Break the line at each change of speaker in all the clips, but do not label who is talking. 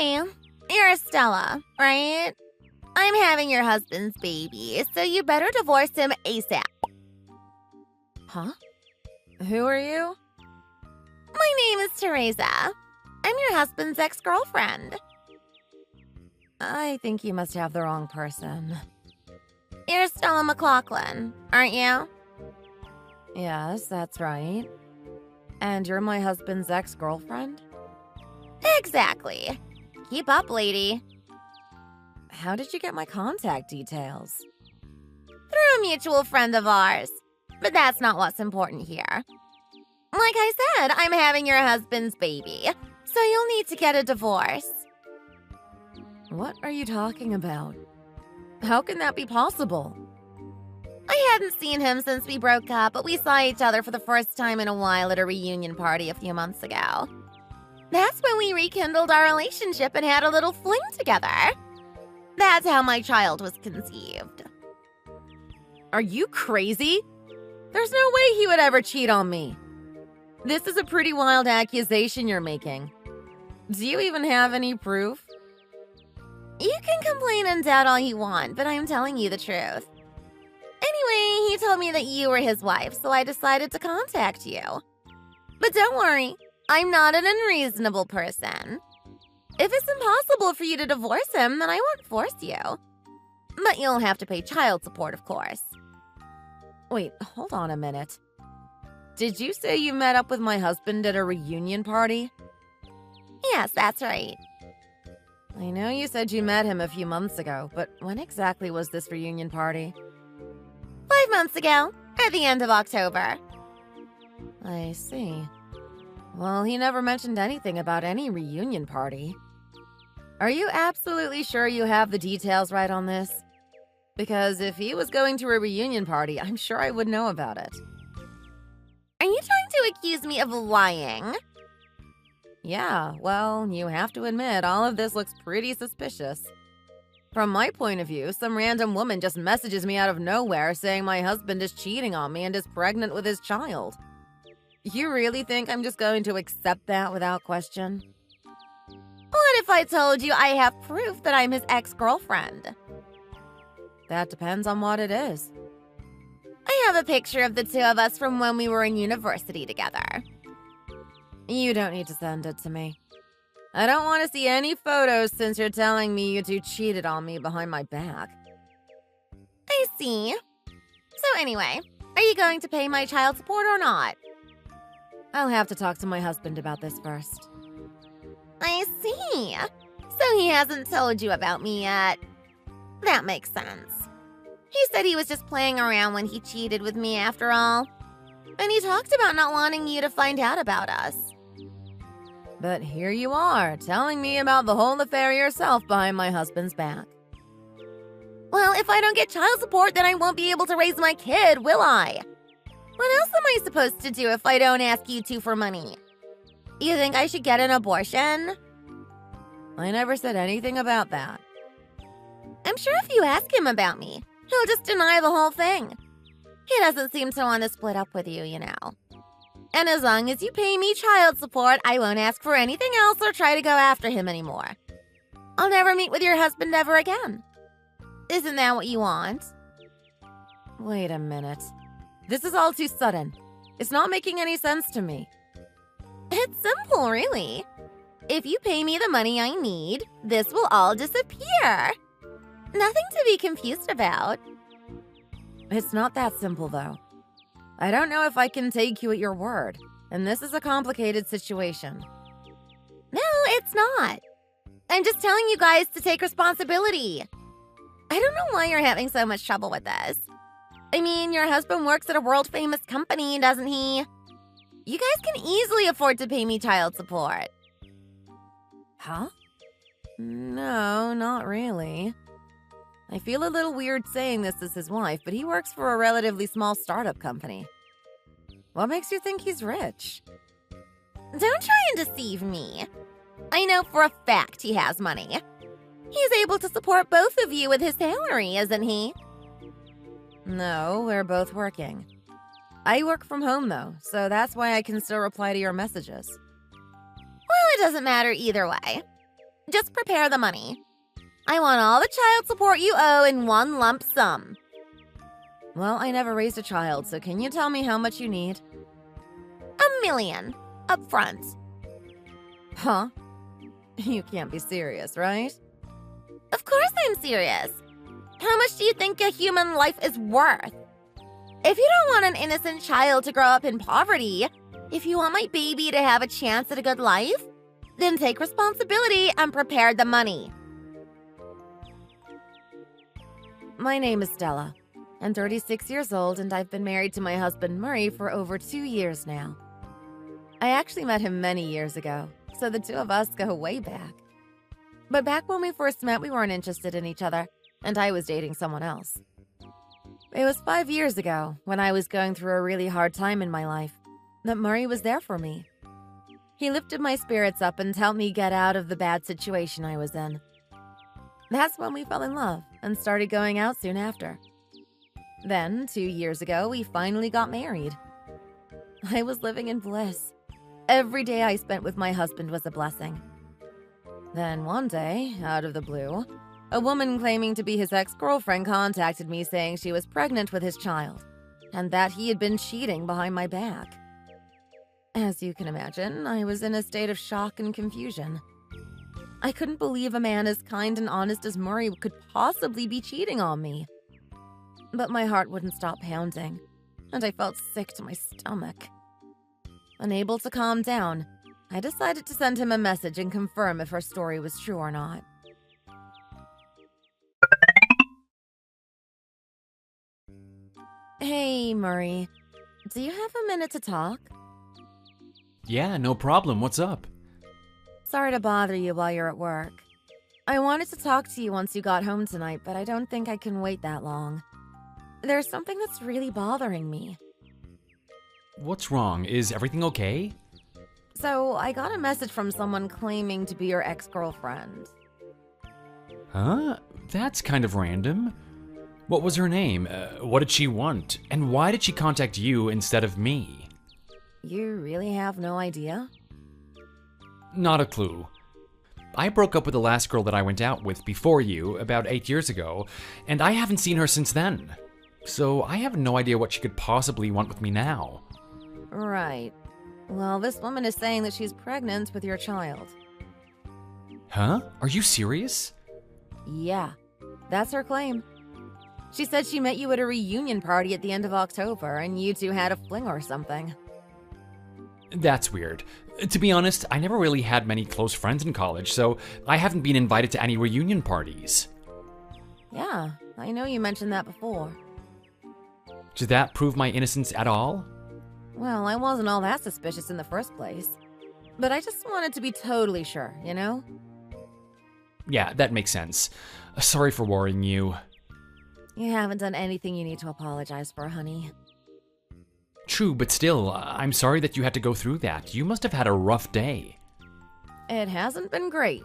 Hey, you're Stella, right? I'm having your husband's baby, so you better divorce him ASAP.
Huh? Who are you?
My name is Teresa. I'm your husband's ex-girlfriend.
I think you must have the wrong person.
You're Stella McLaughlin, aren't you?
Yes, that's right. And you're my husband's ex-girlfriend?
Exactly. Keep up, lady.
How did you get my contact details?
Through a mutual friend of ours. But that's not what's important here. Like I said, I'm having your husband's baby, so you'll need to get a divorce.
What are you talking about? How can that be possible?
I hadn't seen him since we broke up, but we saw each other for the first time in a while at a reunion party a few months ago. That's when we rekindled our relationship and had a little fling together. That's how my child was conceived.
Are you crazy? There's no way he would ever cheat on me. This is a pretty wild accusation you're making. Do you even have any proof?
You can complain and doubt all you want, but I'm telling you the truth. Anyway, he told me that you were his wife, so I decided to contact you. But don't worry, I'm not an unreasonable person. If it's impossible for you to divorce him, then I won't force you. But you'll have to pay child support, of course.
Wait, hold on a minute. Did you say you met up with my husband at a reunion party?
Yes, that's right.
I know you said you met him a few months ago, but when exactly was this reunion party?
5 months ago, at the end of October.
I see. Well, he never mentioned anything about any reunion party. Are you absolutely sure you have the details right on this? Because if he was going to a reunion party, I'm sure I would know about it.
Are you trying to accuse me of lying?
Yeah, well, you have to admit, all of this looks pretty suspicious. From my point of view, some random woman just messages me out of nowhere saying my husband is cheating on me and is pregnant with his child. You really think I'm just going to accept that without question?
What if I told you I have proof that I'm his ex-girlfriend?
That depends on what it is.
I have a picture of the two of us from when we were in university together.
You don't need to send it to me. I don't want to see any photos since you're telling me you two cheated on me behind my back.
I see. So anyway, are you going to pay my child support or not?
I'll have to talk to my husband about this first.
I see. So he hasn't told you about me yet. That makes sense. He said he was just playing around when he cheated with me after all. And he talked about not wanting you to find out about us.
But here you are, telling me about the whole affair yourself behind my husband's back.
Well, if I don't get child support, then I won't be able to raise my kid, will I? What else am I supposed to do if I don't ask you two for money? You think I should get an abortion?
I never said anything about that.
I'm sure if you ask him about me, he'll just deny the whole thing. He doesn't seem to want to split up with you, you know. And as long as you pay me child support, I won't ask for anything else or try to go after him anymore. I'll never meet with your husband ever again. Isn't that what you want?
Wait a minute. This is all too sudden. It's not making any sense to me.
It's simple, really. If you pay me the money I need, this will all disappear. Nothing to be confused about.
It's not that simple, though. I don't know if I can take you at your word, and this is a complicated situation.
No, it's not. I'm just telling you guys to take responsibility. I don't know why you're having so much trouble with this. I mean, your husband works at a world-famous company, doesn't he? You guys can easily afford to pay me child support.
Huh? No, not really. I feel a little weird saying this as his wife, but he works for a relatively small startup company. What makes you think he's rich?
Don't try and deceive me. I know for a fact he has money. He's able to support both of you with his salary, isn't he?
No, we're both working. I work from home, though, so that's why I can still reply to your messages.
Well, it doesn't matter either way. Just prepare the money. I want all the child support you owe in one lump sum.
Well, I never raised a child, so can you tell me how much you need?
$1 million. Up front.
Huh? You can't be serious, right?
Of course I'm serious. How much do you think a human life is worth? If you don't want an innocent child to grow up in poverty, if you want my baby to have a chance at a good life, then take responsibility and prepare the money.
My name is Stella. I'm 36 years old and I've been married to my husband Murray for over 2 years now. I actually met him many years ago, so the two of us go way back. But back when we first met, we weren't interested in each other, and I was dating someone else. It was 5 years ago, when I was going through a really hard time in my life, that Murray was there for me. He lifted my spirits up and helped me get out of the bad situation I was in. That's when we fell in love and started going out soon after. Then, 2 years ago, we finally got married. I was living in bliss. Every day I spent with my husband was a blessing. Then one day, out of the blue, a woman claiming to be his ex-girlfriend contacted me saying she was pregnant with his child, and that he had been cheating behind my back. As you can imagine, I was in a state of shock and confusion. I couldn't believe a man as kind and honest as Murray could possibly be cheating on me. But my heart wouldn't stop pounding, and I felt sick to my stomach. Unable to calm down, I decided to send him a message and confirm if her story was true or not. Hey, Murray. Do you have a minute to talk?
Yeah, no problem. What's up?
Sorry to bother you while you're at work. I wanted to talk to you once you got home tonight, but I don't think I can wait that long. There's something that's really bothering me.
What's wrong? Is everything okay?
So, I got a message from someone claiming to be your ex-girlfriend.
Huh? That's kind of random. What was her name? What did she want? And why did she contact you instead of me?
You really have no idea?
Not a clue. I broke up with the last girl that I went out with before you about 8 years ago, and I haven't seen her since then. So I have no idea what she could possibly want with me now.
Right. Well, this woman is saying that she's pregnant with your child.
Huh? Are you serious?
Yeah, that's her claim. She said she met you at a reunion party at the end of October, and you two had a fling or something.
That's weird. To be honest, I never really had many close friends in college, so I haven't been invited to any reunion parties.
Yeah, I know you mentioned that before.
Did that prove my innocence at all?
Well, I wasn't all that suspicious in the first place. But I just wanted to be totally sure, you know?
Yeah, that makes sense. Sorry for worrying you.
You haven't done anything you need to apologize for, honey.
True, but still, I'm sorry that you had to go through that. You must have had a rough day.
It hasn't been great.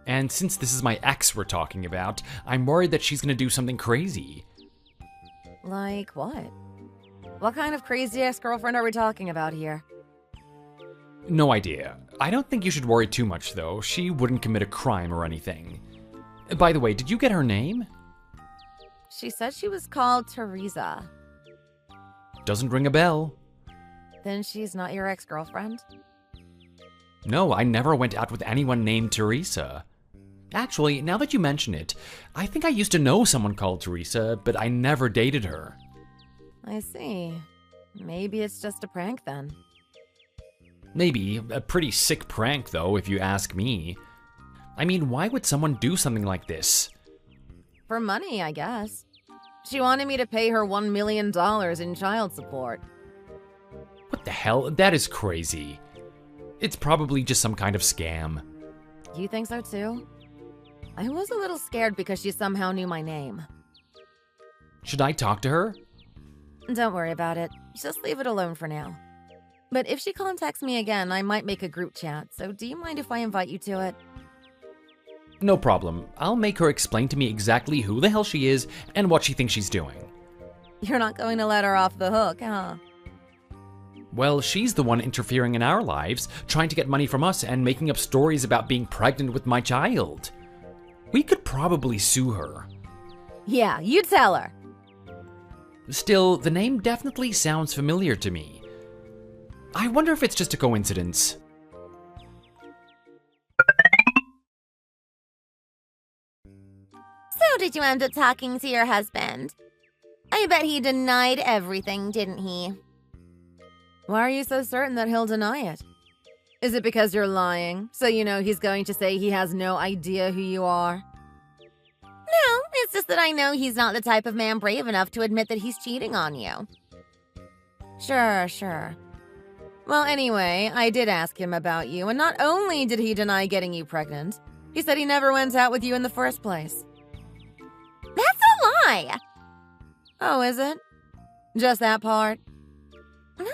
And since this is my ex we're talking about, I'm worried that she's gonna do something crazy.
Like what? What kind of crazy ex-girlfriend are we talking about here?
No idea. I don't think you should worry too much, though. She wouldn't commit a crime or anything. By the way, did you get her name?
She said she was called Teresa.
Doesn't ring a bell.
Then she's not your ex-girlfriend?
No, I never went out with anyone named Teresa. Actually, now that you mention it, I think I used to know someone called Teresa, but I never dated her.
I see. Maybe it's just a prank then.
Maybe. A pretty sick prank, though, if you ask me. I mean, why would someone do something like this?
For money, I guess. She wanted me to pay her $1 million in child support.
What the hell? That is crazy. It's probably just some kind of scam.
You think so too? I was a little scared because she somehow knew my name.
Should I talk to her?
Don't worry about it. Just leave it alone for now. But if she contacts me again, I might make a group chat, so do you mind if I invite you to it?
No problem. I'll make her explain to me exactly who the hell she is and what she thinks she's doing.
You're not going to let her off the hook, huh?
Well, she's the one interfering in our lives, trying to get money from us and making up stories about being pregnant with my child. We could probably sue her.
Yeah, you tell her.
Still, the name definitely sounds familiar to me. I wonder if it's just a coincidence.
So did you end up talking to your husband? I bet he denied everything, didn't he?
Why are you so certain that he'll deny it? Is it because you're lying, so you know he's going to say he has no idea who you are?
No, it's just that I know he's not the type of man brave enough to admit that he's cheating on you.
Sure. Well, anyway, I did ask him about you, and not only did he deny getting you pregnant, he said he never went out with you in the first place.
That's a lie!
Oh, is it? Just that part?
No,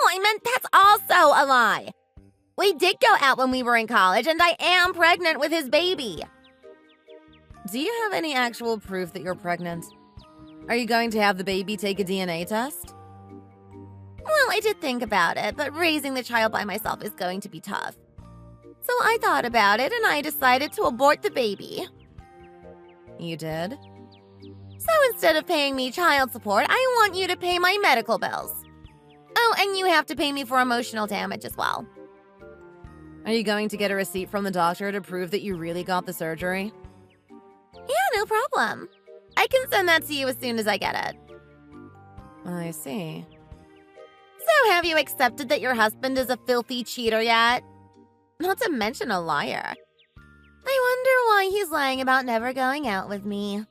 I meant that's also a lie. We did go out when we were in college, and I am pregnant with his baby.
Do you have any actual proof that you're pregnant? Are you going to have the baby take a DNA test?
Well, I did think about it, but raising the child by myself is going to be tough. So I thought about it, and I decided to abort the baby.
You did?
So instead of paying me child support, I want you to pay my medical bills. Oh, and you have to pay me for emotional damage as well.
Are you going to get a receipt from the doctor to prove that you really got the surgery?
Yeah, no problem. I can send that to you as soon as I get it.
I see.
So have you accepted that your husband is a filthy cheater yet? Not to mention a liar. I wonder why he's lying about never going out with me.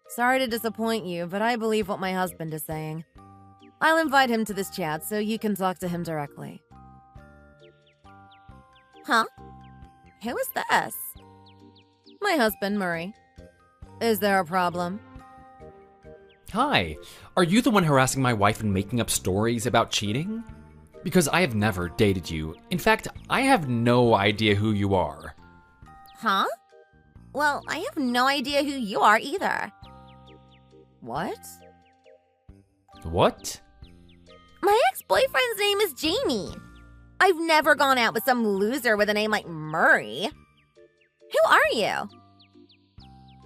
Sorry to disappoint you, but I believe what my husband is saying. I'll invite him to this chat so you can talk to him directly.
Huh? Who is this?
My husband, Murray. Is there a problem?
Hi, are you the one harassing my wife and making up stories about cheating? Because I have never dated you. In fact, I have no idea who you are.
Huh? Well, I have no idea who you are either.
What?
What?
My ex-boyfriend's name is Jamie. I've never gone out with some loser with a name like Murray. Who are you?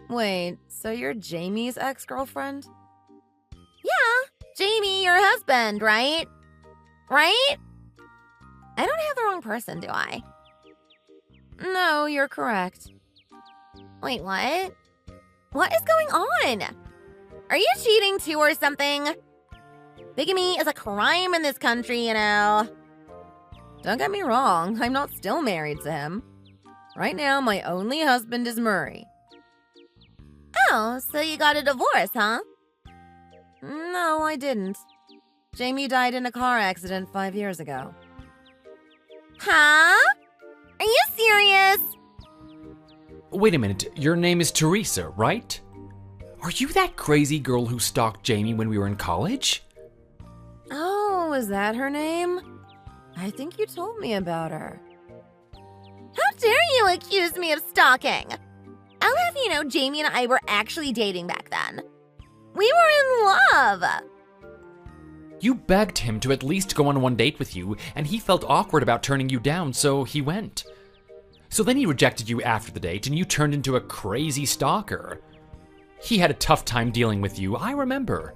Wait, so you're Jamie's ex-girlfriend?
Yeah, Jamie, your husband, right? Right? I don't have the wrong person, do I?
No, you're correct.
Wait, what? What is going on? Are you cheating too or something? Bigamy is a crime in this country, you know.
Don't get me wrong, I'm not still married to him. Right now, my only husband is Murray.
Oh, so you got a divorce, huh?
No, I didn't. Jamie died in a car accident 5 years ago.
Huh? Are you serious?
Wait a minute, your name is Teresa, right? Are you that crazy girl who stalked Jamie when we were in college?
Oh, is that her name? I think you told me about her.
How dare you accuse me of stalking? I'll have you know Jamie and I were actually dating back then. We were in love.
You begged him to at least go on one date with you, and he felt awkward about turning you down, so he went. So then he rejected you after the date, and you turned into a crazy stalker. He had a tough time dealing with you, I remember.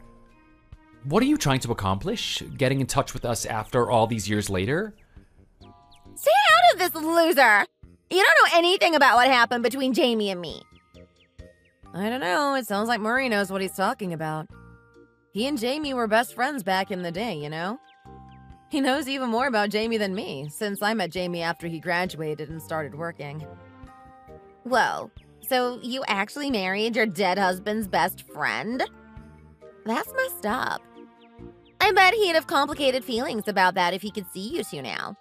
What are you trying to accomplish? Getting in touch with us after all these years later?
Stay out of this, loser. You don't know anything about what happened between Jamie and me.
I don't know, it sounds like Murray knows what he's talking about. He and Jamie were best friends back in the day, you know? He knows even more about Jamie than me, since I met Jamie after he graduated and started working.
Whoa, so you actually married your dead husband's best friend? That's messed up. I bet he'd have complicated feelings about that if he could see you two now.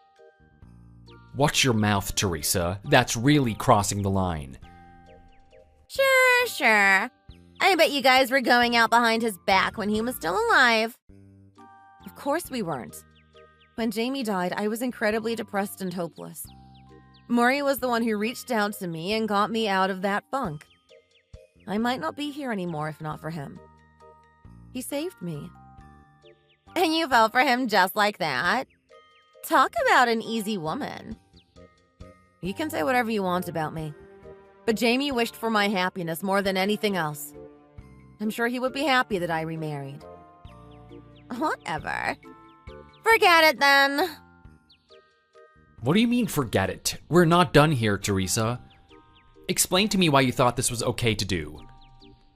Watch your mouth, Teresa. That's really crossing the line.
Sure. I bet you guys were going out behind his back when he was still alive.
Of course we weren't. When Jamie died, I was incredibly depressed and hopeless. Murray was the one who reached out to me and got me out of that funk. I might not be here anymore if not for him. He saved me.
And you fell for him just like that? Talk about an easy woman.
You can say whatever you want about me, but Jamie wished for my happiness more than anything else. I'm sure he would be happy that I remarried.
Whatever. Forget it then.
What do you mean, forget it? We're not done here, Teresa. Explain to me why you thought this was okay to do.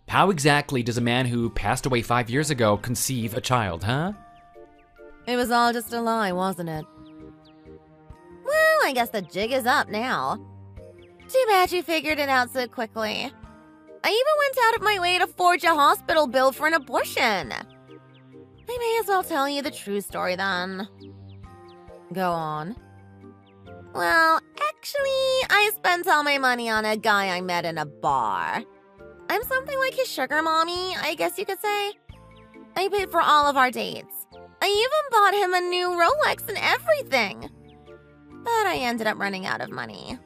How exactly does a man who passed away 5 years ago conceive a child, huh?
It was all just a lie, wasn't it?
Well, I guess the jig is up now. Too bad you figured it out so quickly. I even went out of my way to forge a hospital bill for an abortion. I may as well tell you the true story then.
Go on.
Well, actually, I spent all my money on a guy I met in a bar. I'm something like his sugar mommy, I guess you could say. I paid for all of our dates. I even bought him a new Rolex and everything. But I ended up running out of money.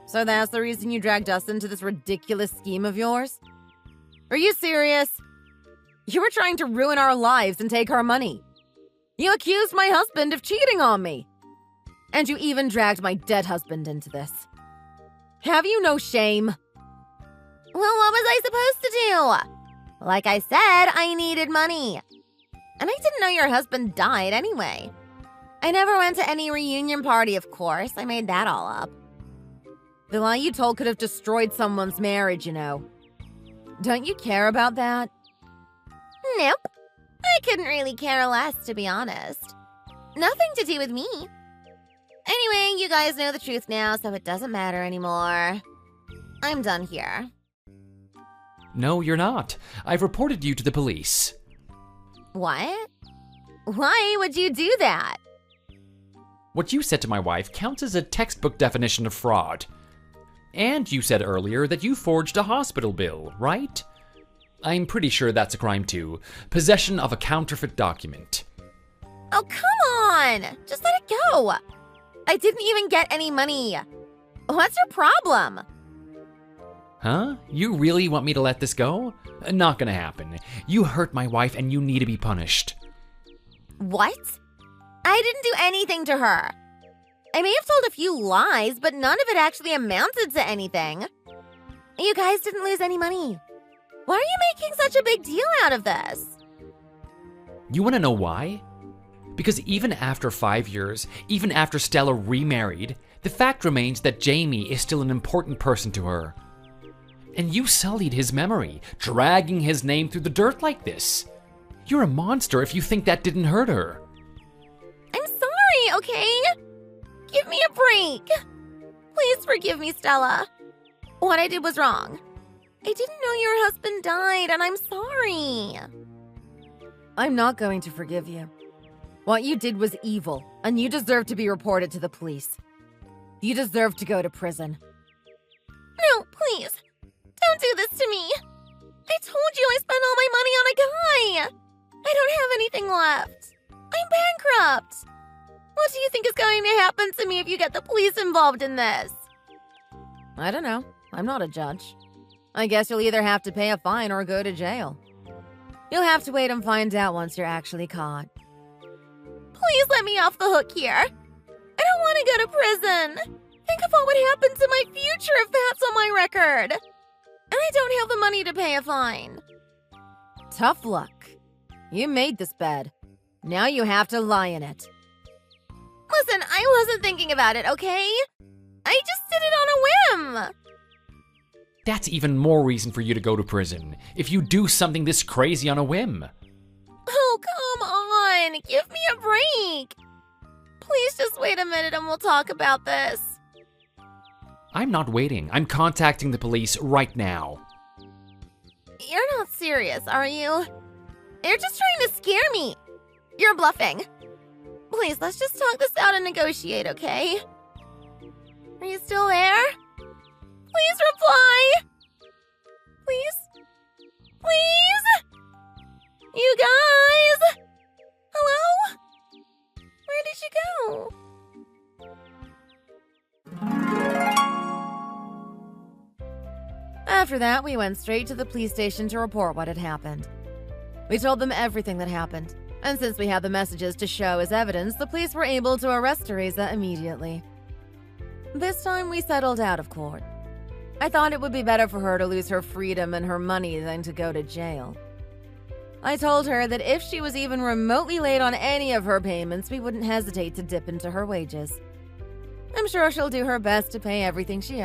So that's the reason you dragged us into this ridiculous scheme of yours? Are you serious? You were trying to ruin our lives and take our money. You accused my husband of cheating on me. And you even dragged my dead husband into this. Have you no shame?
Well, what was I supposed to do? Like I said, I needed money. And I didn't know your husband died anyway. I never went to any reunion party, of course. I made that all up.
The lie you told could have destroyed someone's marriage, you know. Don't you care about that?
Nope. I couldn't really care less, to be honest. Nothing to do with me. Anyway, you guys know the truth now, so it doesn't matter anymore. I'm done here.
No, you're not. I've reported you to the police.
What? Why would you do that?
What you said to my wife counts as a textbook definition of fraud. And you said earlier that you forged a hospital bill, right? I'm pretty sure that's a crime too. Possession of a counterfeit document.
Oh, come on! Just let it go! I didn't even get any money. What's your problem?
Huh? You really want me to let this go? Not gonna happen. You hurt my wife and you need to be punished.
What? I didn't do anything to her. I may have told a few lies, but none of it actually amounted to anything. You guys didn't lose any money. Why are you making such a big deal out of this?
You wanna know why? Because even after 5 years, even after Stella remarried, the fact remains that Jamie is still an important person to her. And you sullied his memory, dragging his name through the dirt like this. You're a monster if you think that didn't hurt her.
I'm sorry, okay? Give me a break. Please forgive me, Stella. What I did was wrong. I didn't know your husband died, and I'm sorry.
I'm not going to forgive you. What you did was evil, and you deserve to be reported to the police. You deserve to go to prison.
No, please. Don't do this to me. I told you I spent all my money on a guy. I don't have anything left. I'm bankrupt. What do you think is going to happen to me if you get the police involved in this?
I don't know. I'm not a judge. I guess you'll either have to pay a fine or go to jail. You'll have to wait and find out once you're actually caught.
Please let me off the hook here. I don't want to go to prison. Think of what would happen to my future if that's on my record. And I don't have the money to pay a fine.
Tough luck. You made this bed. Now you have to lie in it.
Listen, I wasn't thinking about it, okay? I just did it on a whim.
That's even more reason for you to go to prison, if you do something this crazy on a whim.
Oh, come on. Give me a break. Please just wait a minute and we'll talk about this.
I'm not waiting. I'm contacting the police right now.
You're not serious, are you? You're just trying to scare me. You're bluffing. Please, let's just talk this out and negotiate, okay? Are you still there? Please reply. Please? Please? You guys? Hello? Where did you go?
After that, we went straight to the police station to report what had happened. We told them everything that happened, And since we had the messages to show as evidence, the police were able to arrest Teresa immediately. This time we settled out of court. I thought it would be better for her to lose her freedom and her money than to go to jail. I told her that if she was even remotely late on any of her payments, we wouldn't hesitate to dip into her wages. I'm sure she'll do her best to pay everything she owes.